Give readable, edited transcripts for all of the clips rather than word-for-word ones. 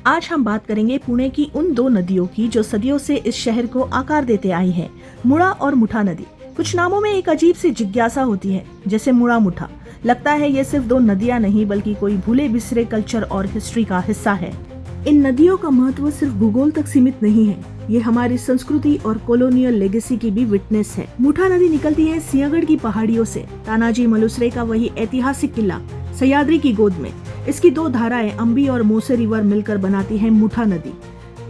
आज हम बात करेंगे पुणे की उन दो नदियों की जो सदियों से इस शहर को आकार देते आई हैं, मुड़ा और मुठा नदी। कुछ नामों में एक अजीब सी जिज्ञासा होती है, जैसे मुड़ा मुठा। लगता है ये सिर्फ दो नदियां नहीं बल्कि कोई भूले बिसरे कल्चर और हिस्ट्री का हिस्सा है। इन नदियों का महत्व सिर्फ भूगोल तक सीमित नहीं है, ये हमारी संस्कृति और कॉलोनियल लेगेसी की भी विटनेस है। मुठा नदी निकलती है सिंहगढ़ की पहाड़ियों से, तानाजी मलुसरे का वही ऐतिहासिक किला सह्याद्री की गोद में। इसकी दो धाराएं अम्बी और मोसे रिवर मिलकर बनाती है मुठा नदी।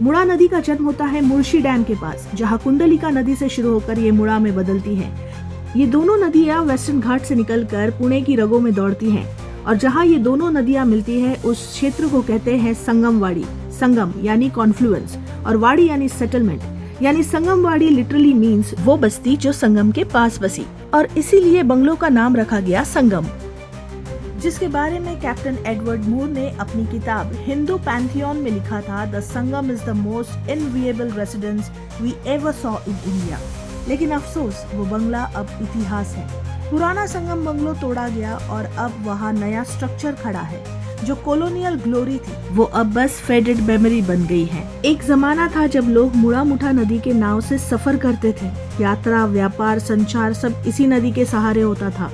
मुड़ा नदी का जन्म होता है मुर्शी डैम के पास, जहां कुंडलिका नदी से शुरू होकर ये मुड़ा में बदलती है। ये दोनों नदियां वेस्टर्न घाट से निकलकर पुणे की रगों में दौड़ती हैं, और जहां ये दोनों नदियां मिलती है उस क्षेत्र को कहते हैं संगमवाड़ी। संगम यानी कॉन्फ्लुएंस और वाड़ी यानी सेटलमेंट। यानी संगमवाड़ी लिटरली मीन्स वो बस्ती जो संगम के पास बसी, और इसीलिए बंगलों का नाम रखा गया संगम, जिसके बारे में कैप्टन एडवर्ड मूर ने अपनी किताब हिंदू पैंथियन में लिखा था, the Sangam is the most enviable residence we ever saw in India. लेकिन अफसोस वो बंगला अब इतिहास है। पुराना संगम बंगलो तोड़ा गया और अब वहाँ नया स्ट्रक्चर खड़ा है। जो कॉलोनियल ग्लोरी थी वो अब बस फेडेड मेमोरी बन गई है। एक जमाना था जब लोग मुड़ा मुठा नदी के नाव से सफर करते थे। यात्रा, व्यापार, संचार सब इसी नदी के सहारे होता था।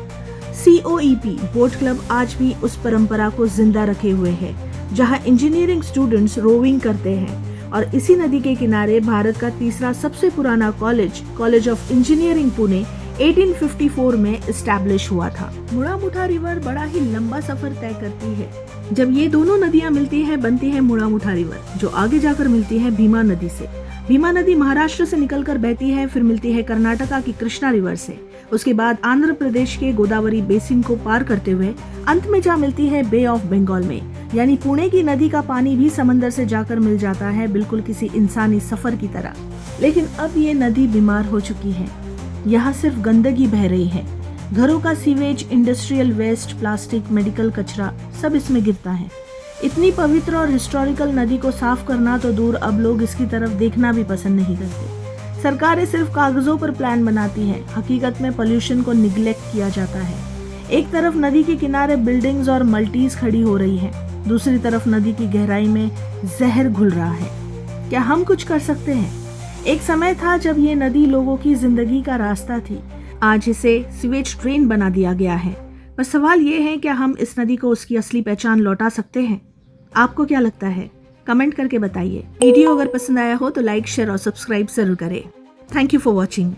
COEP बोट क्लब आज भी उस परंपरा को जिंदा रखे हुए है, जहां इंजीनियरिंग स्टूडेंट्स रोविंग करते हैं। और इसी नदी के किनारे भारत का तीसरा सबसे पुराना कॉलेज ऑफ इंजीनियरिंग पुणे 1854 में एस्टैब्लिश हुआ था। मुड़ा मुठा रिवर बड़ा ही लंबा सफर तय करती है। जब ये दोनों नदियां मिलती हैं बनती है मुड़ा मुठा रिवर, जो आगे जाकर मिलती है भीमा नदी से। भीमा नदी महाराष्ट्र से निकलकर बहती है, फिर मिलती है कर्नाटका की कृष्णा रिवर से। उसके बाद आंध्र प्रदेश के गोदावरी बेसिन को पार करते हुए अंत में जा मिलती है बे ऑफ बंगाल में। यानी पुणे की नदी का पानी भी समंदर से जाकर मिल जाता है, बिल्कुल किसी इंसानी सफर की तरह। लेकिन अब ये नदी बीमार हो चुकी है। यहाँ सिर्फ गंदगी बह रही है। घरों का sewage, industrial waste, plastic, medical कचरा सब इसमें गिरता है। इतनी पवित्र और हिस्टोरिकल नदी को साफ करना तो दूर, अब लोग इसकी तरफ देखना भी पसंद नहीं करते। सरकारें सिर्फ कागजों पर प्लान बनाती हैं, हकीकत में पोल्यूशन को निग्लेक्ट किया जाता है। एक तरफ नदी के किनारे बिल्डिंग्स और मल्टीज खड़ी हो रही हैं, दूसरी तरफ नदी की गहराई में जहर घुल रहा है। क्या हम कुछ कर सकते हैं? एक समय था जब ये नदी लोगों की जिंदगी का रास्ता थी। आज इसे सीवेज ड्रेन बना दिया गया है। पर सवाल ये है, क्या हम इस नदी को उसकी असली पहचान लौटा सकते हैं? आपको क्या लगता है? कमेंट करके बताइए। वीडियो अगर पसंद आया हो तो लाइक, शेयर और सब्सक्राइब जरूर करें। Thank you for watching.